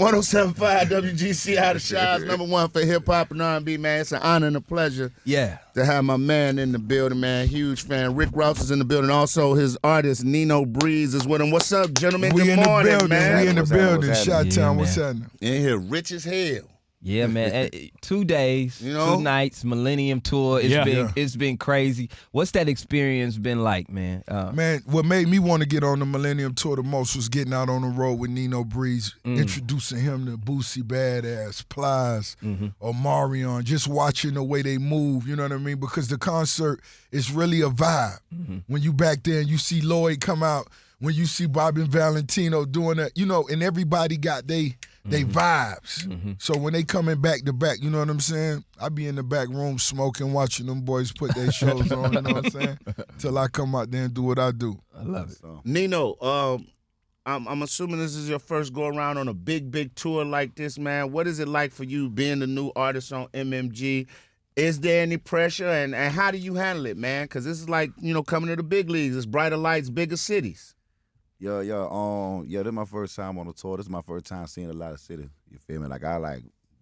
107.5 WGCI, the Shy's #1 for hip-hop and R&B, man. It's an honor and a pleasure to have my man in the building, man. Huge fan. Rick Ross is in the building. Also, his artist, Nino Breeze, is with him. What's up, gentlemen? We Good in morning, the building. man. We in the building. Chi-Town, Yeah, what's happening? In here, rich as hell. Yeah, man. 2 days, 2 nights, Millennium tour. It's been crazy. What's that experience been like, man? Man, what made me want to get on the Millennium tour the most was getting out on the road with Nino Breeze, introducing him to Boosie Badass, Plies, or Marion, just watching the way they move, you know what I mean? Because the concert is really a vibe. When you back there and you see Lloyd come out, when you see Bobby and Valentino doing that, you know, and everybody got they vibes. So when they coming back to back, you know what I'm saying? I be in the back room smoking, watching them boys put their shows on, you know what I'm saying? Till I come out there and do what I do. I love it. Nino, I'm assuming this is your first go-around on a big tour like this, man. What is it like for you being the new artist on MMG? Is there any pressure, and how do you handle it, man? Because this is like, you know, coming to the big leagues. It's brighter lights, bigger cities. Yeah, this is my first time on the tour. This is my first time seeing a lot of cities. You feel me?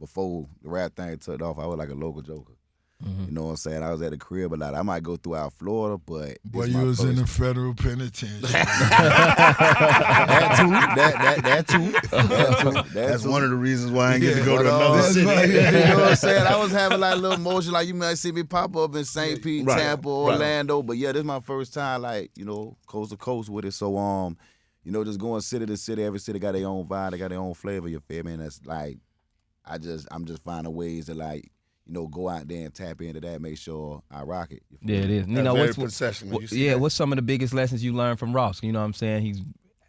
Before the rap thing took off, I was like a local joker. You know what I'm saying? I was at the crib a lot. I might go throughout Florida, but Boy, you was in the federal penitentiary. that too. That's one of the reasons why I ain't get to go to another That's city. right. You know what I'm saying? I was having like a little motion, like you might see me pop up in St. Pete, Tampa, Orlando. But yeah, this is my first time, like, you know, coast to coast with it. So you know, just going city to city, every city got their own vibe, they got their own flavor, you feel me? And that's like I'm just finding ways to, like, you know, go out there and tap into that, make sure I rock it. Yeah, it is. You know, what's some of the biggest lessons you learned from Ross? You know what I'm saying? He's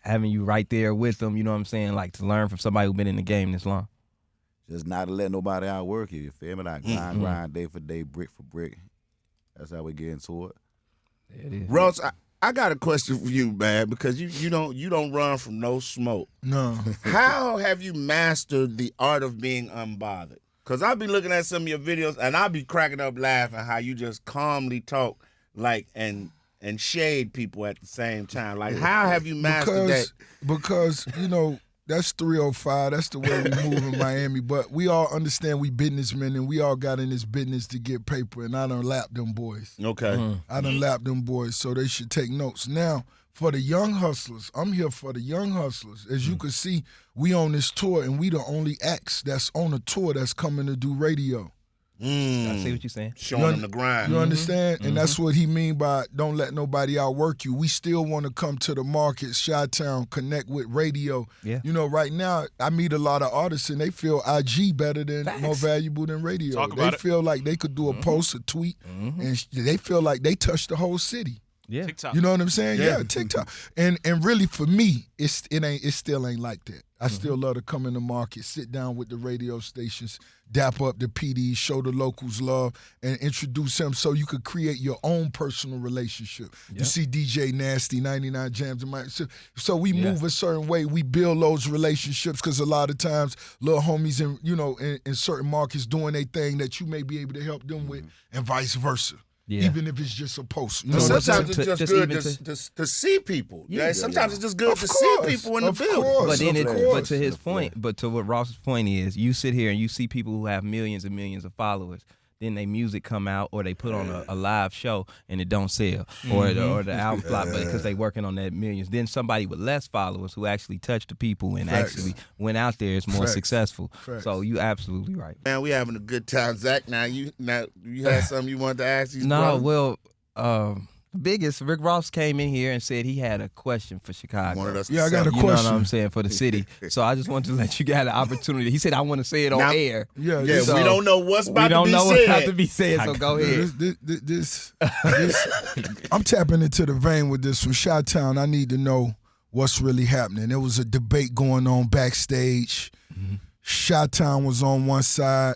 having you right there with him, you know what I'm saying? Like, to learn from somebody who's been in the game this long. Just not to let nobody outwork you feel me? Like, grind day for day, brick for brick. That's how we get into it. Yeah, it is. Ross, I got a question for you, man, because you don't run from no smoke. No. How have you mastered the art of being unbothered? Because I'll be looking at some of your videos, and I'll be cracking up laughing how you just calmly talk, like, and shade people at the same time. Like, how have you mastered that? Because, you know, that's 305. That's the way we move in Miami. But we all understand we businessmen, and we all got in this business to get paper, and I done lapped them boys. Okay. I done lapped them boys, so they should take notes. Now, for the young hustlers, I'm here for the young hustlers. As you can see, we on this tour, and we the only acts that's on a tour that's coming to do radio. I see what you're saying. Showing them the grind. You understand? And that's what he mean by don't let nobody outwork you. We still want to come to the market, Chi-Town, connect with radio. Yeah. You know, right now, I meet a lot of artists, and they feel IG better than, more valuable than radio. They feel like they could do a post, a tweet, and they feel like they touched the whole city. Yeah. TikTok. You know what I'm saying? Yeah, TikTok. And really for me, it still ain't like that. I still love to come in the market, sit down with the radio stations, dap up the PDs, show the locals love, and introduce them so you could create your own personal relationship. You see DJ Nasty, 99 Jams, so we move a certain way. We build those relationships because a lot of times little homies in certain markets doing a thing that you may be able to help them with, and vice versa. Yeah. Even if it's just a post. You know, sometimes it's just good to see people. Yeah. Sometimes it's just good to see people in the building. But to his point, but to what Ross's point is, you sit here and you see people who have millions and millions of followers. Then their music come out, or they put on a live show and it don't sell, or the album flop, but because they working on that millions. Then somebody with less followers who actually touched the people and actually went out there is more successful. So you absolutely right. Man, we having a good time, Zach. Now you had something you wanted to ask these brothers? Well, biggest, Rick Ross came in here and said he had a question for Chicago. I got a question. You know what I'm saying, for the city. So I just wanted to let you get an opportunity. He said, I want to say it on air. Yeah, so we don't know what's about to be said, so go ahead. This I'm tapping into the vein with this from Chi-Town. I need to know what's really happening. There was a debate going on backstage. Chi-Town was on one side.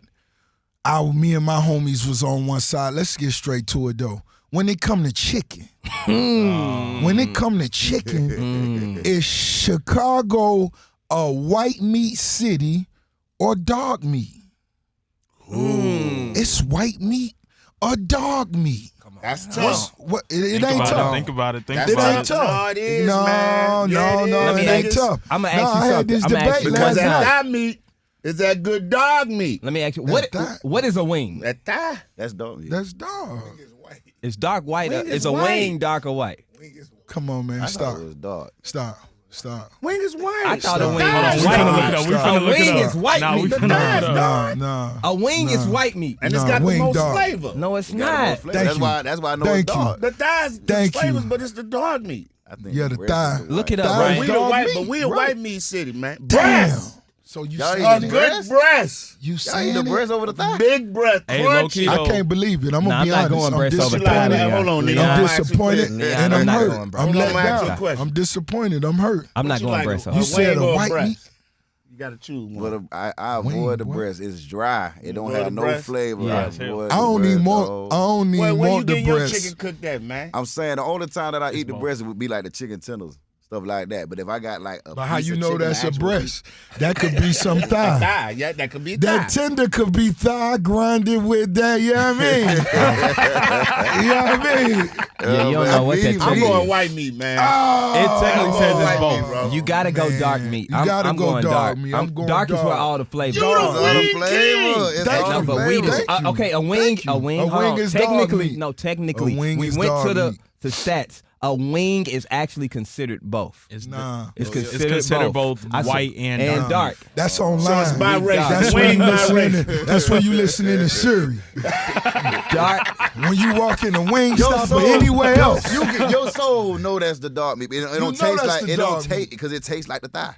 Me and my homies was on one side. Let's get straight to it, though. When it come to chicken, is Chicago a white meat city or dog meat? It's white meat or dog meat. That's tough. What? It ain't tough. Think about it. That's It why- ain't tough. No, it is, no, man. Yeah, no, it no, is. it ain't tough. I'ma ask no, you I had something. this I'ma ask debate you Because last that night. thigh meat is that good dog meat. Let me ask you, That- what is a wing? That thigh. That's dope. That's dog. It's dark white. Wing is Is a white. wing dark or white? Come on, man. I Stop. thought it was dark. Stop. Wing is white. I thought a wing Thigh was is We white. finna look it up. We A finna look it wing up. is white Nah, we meat. finna look it up. Nah. A wing is white meat. And it's Nah, got the wing most dog. flavor. No, it's Got more not. flavor. Thank That's you. why. That's why I know Thank it's you. dark. The thighs, Thank the flavors, you. but it's the dog meat. I think Yeah, the breast thigh. is Look it white. up, Thigh right? is We dog a white, meat, but we a right. white meat city, man. Damn. Breast. So you Y'all saying A eat the good breast? breast. You Y'all eat saying the it? breast over the thigh? Big breast. Hey, Crunchy. low-key, I though. can't believe it. I'm Nah, gonna be I'm not honest. going I'm breast over disappointed. thigh. Hold on, Leon. Leon, I'm I'm asking disappointed Chris. Leon, and I'm I'm not hurt. going breast. I'm Hold on, let I'm asking you a down. question. I'm disappointed. I'm hurt. I'm not What you going like, breast a over. You said wing a or white breast? meat? You gotta choose one. But I Wing, avoid the boy. breast. It's dry. It don't avoid have the no breast? flavor. Yeah. I avoid I the don't breast, even want. dog. I don't Where even you want the getting your breast. chicken cooked at, man? I'm saying the only time that I eat the both. breast would be like the chicken tenders, stuff like that. But if I got like a But how piece you of know chicken, that's a actual breast? That could be some thigh. Thigh. Yeah, that could be That thigh. tender could be thigh grinded with that. You know what I mean? You know what I mean? Yeah, you don't know what that I'm technically going is. white meat, man. Oh, It technically says it's white both. meat, bro. You gotta go Man, dark meat. you I'm, gotta I'm go going dark dark. meat. I'm going dark is where dark. all the flavor. You It's the all the wing flavor. king. It's Thank all you. No, but the we flavor. just Thank you. okay. A wing, Thank you. a wing. A hold wing on. is dog technically, meat. no, technically, A wing we is went dog to the meat. stats. A wing is actually considered both. Nah. It's It's considered, considered both I said- white and dark. That's online. it's biracial. That's Wing when you biracial. listening. That's when you listening to Siri. Dark. When you walk in the wing Your stop or soul- anywhere else. Your soul know that's the dog meat. It don't know taste that's like the it don't dog taste meat. because it tastes like the thigh.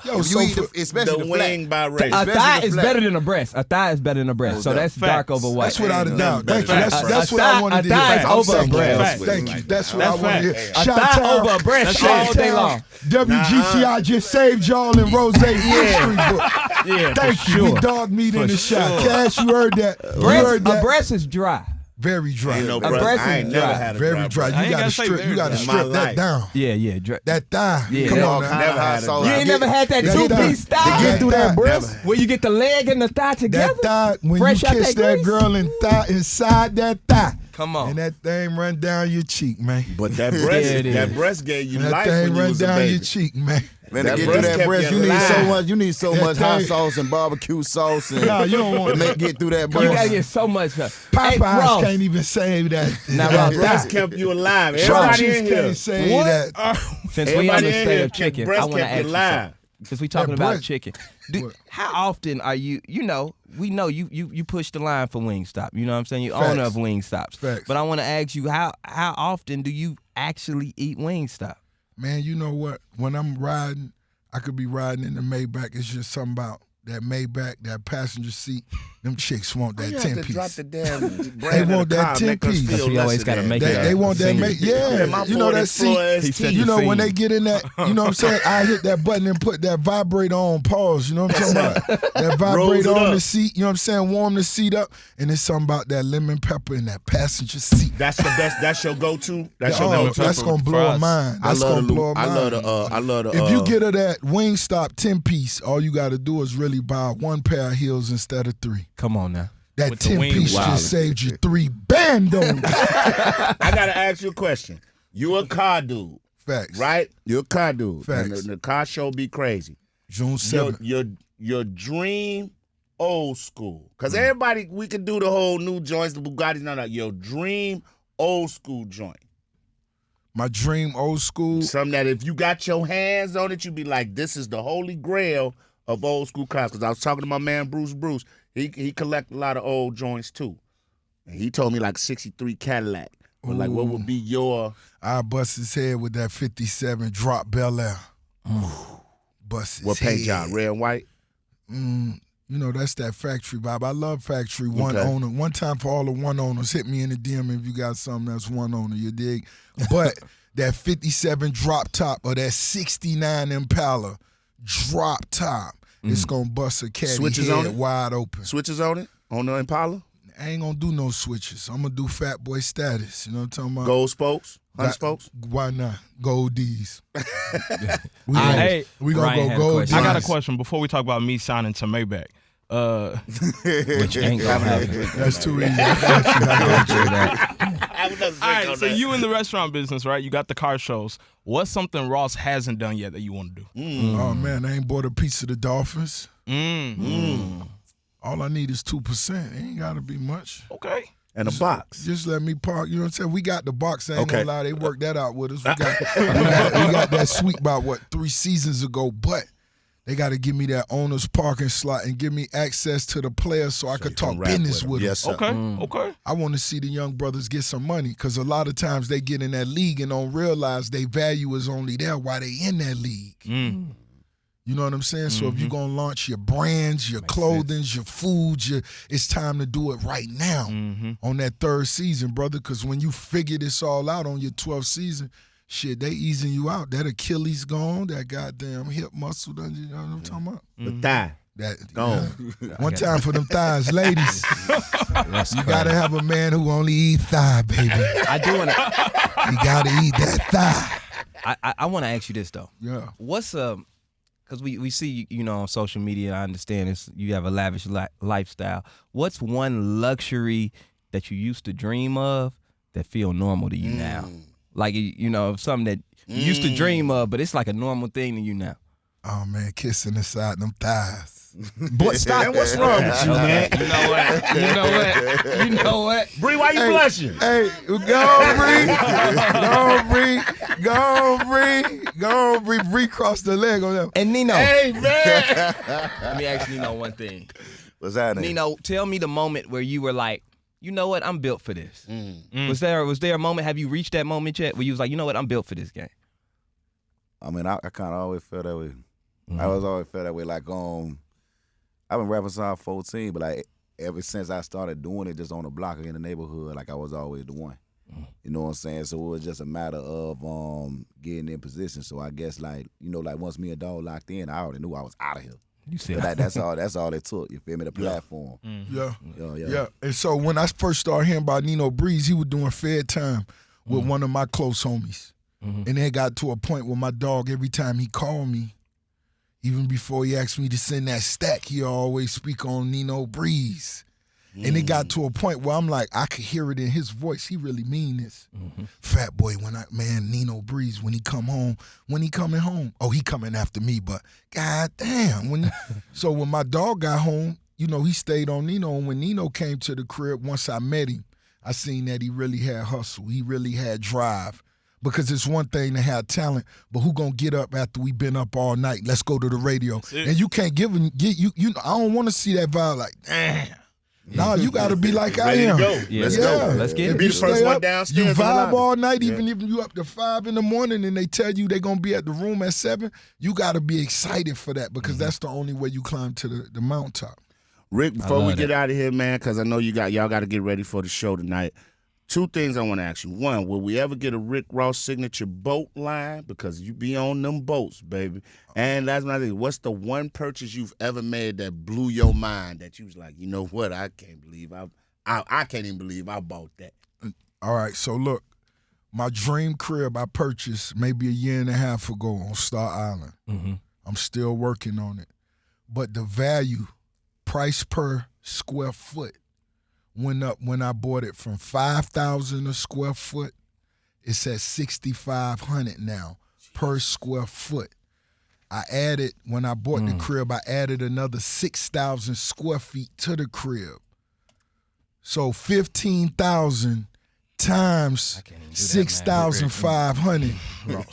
Yo, If so you eat for, especially The the flat. wing by race. A Especially thigh the is flat. better than a breast. A thigh is better than a breast. So that's dark Facts. over white. that's without a Ain't doubt. nothing Thank you. better That's, than that's what a I wanted to thigh hear. is I'm over a saying breast. that. Thank you. That's what I That's want to hear. facts. A Shout thigh out. over a breast Shout all day out. long. WGCI just saved y'all in Rose history book. Yeah, Thank you. We dog meat in the shot. Cash, you heard that. You heard A that. breast is dry. Very dry. Ain't no A breast. breast I is ain't never dry. had a Very dry. breast. I You ain't gotta gotta say strip. very You gotta dry. In my strip that life. down. Yeah. That thigh. Yeah, Come that- on Kinda now. Never hot had a sauce. You ain't never had that That two-piece thigh. thigh? Get through that breast? Where you get the leg and the thigh together? That thigh, when Fresh you out kiss that that grease? girl and thigh inside that thigh, Come on. and that thing run down your cheek, man. But that Yeah, breast, it that is. breast gave you That life thing when you run was a down your baby. cheek, man. Man, That to get through breast that kept breast, you you need alive. so much. You need so That much hot thing- sauce and barbecue sauce and Nah, you don't want to that. get through that You breast. gotta get so much. Hey, Popeyes Ross. can't even save that. Now, that Ross, Breast thigh. kept you alive. Everybody Churches in here. can't save that. Since we on Everybody the in state here of chicken, breast I want to kept ask you you alive. something. Since we talking That about breast- chicken, What? how often are you? We know you push the line for Wingstop. You know what I'm saying? You're Facts. owner of Wingstops. Facts. But I want to ask you how often do you actually eat Wingstop? Man, you know what? When I'm riding, I could be riding in the Maybach. It's just something about that Maybach, that passenger seat. Them chicks want that You have 10 to drop piece. the damn They brand want of the that car, 10 make us piece. feel Because we always lesser gotta than. make They want that. senior. Yeah, my you know that 40th floor seat. He said ST. You know when senior. they get in that, you know what I'm saying? I hit that button and put that vibrator on pause. You know what I'm talking about? That Rolls it vibrator on up. the seat. You know what I'm saying? Warm the seat up, and it's something about that lemon pepper in that passenger seat. That's the best. That's your go-to. That's your Oh, go-to. that's gonna blow her fries. mind. I That's love gonna the. blow her I mind. love the. If you get her that Wingstop 10 piece, all you got to do is really buy one pair of heels instead of 3. Come on now. That With the 10 wing piece wildin'. just saved you 3 bandos. I gotta ask you a question. You a car dude, Facts. right? You're a car dude. Facts. And the car show be crazy. June Your 7th. your dream old school. Cause Mm. everybody we could do the whole new joints, the Bugattis, no. Your dream old school joint. My dream old school. Something that if you got your hands on it, you'd be like, this is the holy grail of old school cars. Because I was talking to my man Bruce. He collect a lot of old joints too. And he told me like 63 Cadillac. But like what would be your I bust his head with that 57 drop Bel Air. Bust his what paint job? head. Red and white? You know, that's that factory vibe. I love factory one Okay. owner. One time for all the one owners, hit me in the DM if you got something that's one owner, you dig? But that 57 drop top or that 69 Impala drop top, it's going to bust a caddy Switches head on it? wide open. Switches on it? On the Impala? I ain't going to do no switches. I'm going to do fat boy status. You know what I'm talking about? Gold spokes? 100 spokes? Why not? Gold D's. we Hey, gonna Ryan go had a gold question. I got a D's. question before we talk about me signing to Maybach. Which ain't gonna happen. That's too easy. I got you. All right, so you in the restaurant business, right? You got the car shows. What's something Ross hasn't done yet that you want to do? Oh man, I ain't bought a piece of the Dolphins. All I need is 2%. It ain't gotta be much. Okay. And a box. Just let me park. You know what I'm saying? We got the box. I ain't Okay. gonna lie. They worked that out with us. We got that sweet about 3 seasons ago, but they got to give me that owner's parking slot and give me access to the players so I could talk business with them. Yes, sir. Okay. Okay. I want to see the young brothers get some money because a lot of times they get in that league and don't realize their value is only there while they in that league. You know what I'm saying? So if you're going to launch your brands, your clothing, your foods, it's time to do it right now on that 3rd season, brother, because when you figure this all out on your 12th season, shit, they easing you out. That Achilles gone, that goddamn hip muscle, you know what I'm talking about? The thigh. That Gone. One time for them thighs, ladies. You got to have a man who only eat thigh, baby. I do want to. You got to eat that thigh. I want to ask you this though. Yeah. What's because we see on social media. I understand you have a lavish lifestyle. What's one luxury that you used to dream of that feel normal to you now? Like something that you used to dream of, but it's like a normal thing to you now. Oh man, kissing inside them thighs. Boy, stop. Man, what's wrong with you, man? You know what? Bree, why you blushing? Hey, go on, Bree. Go on, Bree. Bree crossed the leg on them. And Nino, Hey, man. let me ask Nino one thing. What's happening? Nino, tell me the moment where you were like, you know what, I'm built for this. Was there a moment? Have you reached that moment yet where you was like, you know what, I'm built for this game? I mean, I kind of always felt that way. I always felt that way. Like, I've been rapping since I was 14, but like ever since I started doing it just on the block or in the neighborhood, like I was always the one. You know what I'm saying? So it was just a matter of getting in position. So I guess like once me and Dog locked in, I already knew I was out of here. You said But that's all it took. You feel me? The platform. Yeah. And so when I first started hearing about Nino Breeze, he was doing Fed Time with one of my close homies. And it got to a point where my dog, every time he called me, even before he asked me to send that stack, he always speak on Nino Breeze. And it got to a point where I'm like, I could hear it in his voice. He really mean this. Fat boy, Nino Breeze, when he coming home, oh, he coming after me, but goddamn. So when my dog got home, he stayed on Nino. And when Nino came to the crib, once I met him, I seen that he really had hustle. He really had drive. Because it's one thing to have talent, but who gonna get up after we been up all night? Let's go to the radio. And you can't get you. I don't want to see that vibe like, damn. No, you got to be like I am. Go. Yeah. Let's go. Let's get If it. Be you the first stay one up, downstairs you in the vibe lobby. all night, even if you up to 5 in the morning and they tell you they gonna be at the room at 7. You got to be excited for that because that's the only way you climb to the mountaintop. Rick, before we get out of here, man, because I know y'all got to get ready for the show tonight. 2 things I want to ask you. 1, will we ever get a Rick Ross signature boat line? Because you be on them boats, baby. And that's my thing. What's the one purchase you've ever made that blew your mind that you was like, you know what? I can't believe I can't even believe I bought that. All right, so look, my dream crib I purchased maybe a year and a half ago on Star Island. I'm still working on it. But the value, price per square foot, went up when I bought it from $5,000 a square foot. It's at $6,500 now per square foot. I added, when I bought the crib, I added another 6,000 square feet to the crib. So 15,000 times 6,500,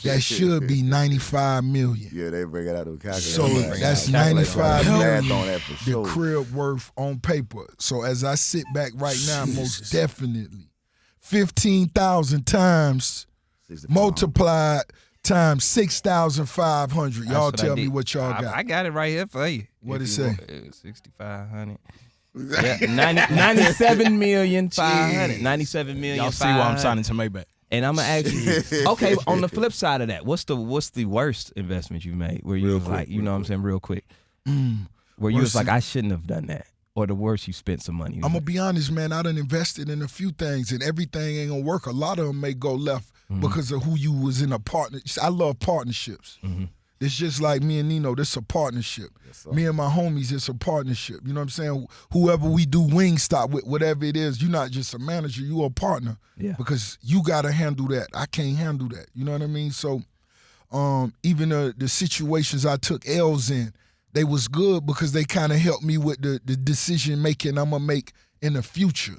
that should be 95 million. Yeah, they bring it out of the calculator. So that's 95 Math million. on that for The sure. crib worth on paper. So as I sit back right now, most definitely 15,000 times 65. multiplied times 6,500. Y'all tell me what y'all got. I got it right here for you. What If it you say? want, 6,500. Yeah, 97,500,000. 97,500,000. Y'all see why I'm signing to Maybach. And I'm gonna ask you, okay, on the flip side of that, what's the worst investment you made? Where you was like, you know what I'm saying, real quick. Where you was like, I shouldn't have done that. Or the worst, you spent some money. I'm gonna be honest, man. I done invested in a few things, and everything ain't gonna work. A lot of them may go left because of who you was in a partner. I love partnerships. It's just like me and Nino. This a partnership. Me and my homies, it's a partnership. You know what I'm saying? Whoever we do Wingstop with, whatever it is, you're not just a manager, you a partner. Yeah. Because you got to handle that. I can't handle that. You know what I mean? So even the situations I took L's in, they was good because they kind of helped me with the decision making I'm going to make in the future.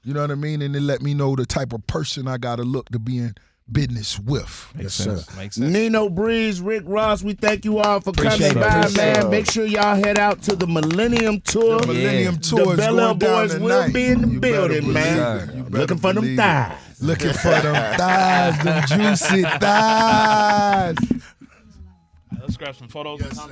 You know what I mean? And they let me know the type of person I got to look to be in business with. Makes sense. Nino Breeze, Rick Ross, we thank you all for Appreciate coming it. by, Appreciate man. it. Make sure y'all head out to the Millennium Tour. The Millennium The Tour is Bel Air going down Boys will tonight. be in the You better building, believe man. it. You better Looking for them believe it. thighs. Looking for them thighs, them juicy thighs. Let's grab some photos.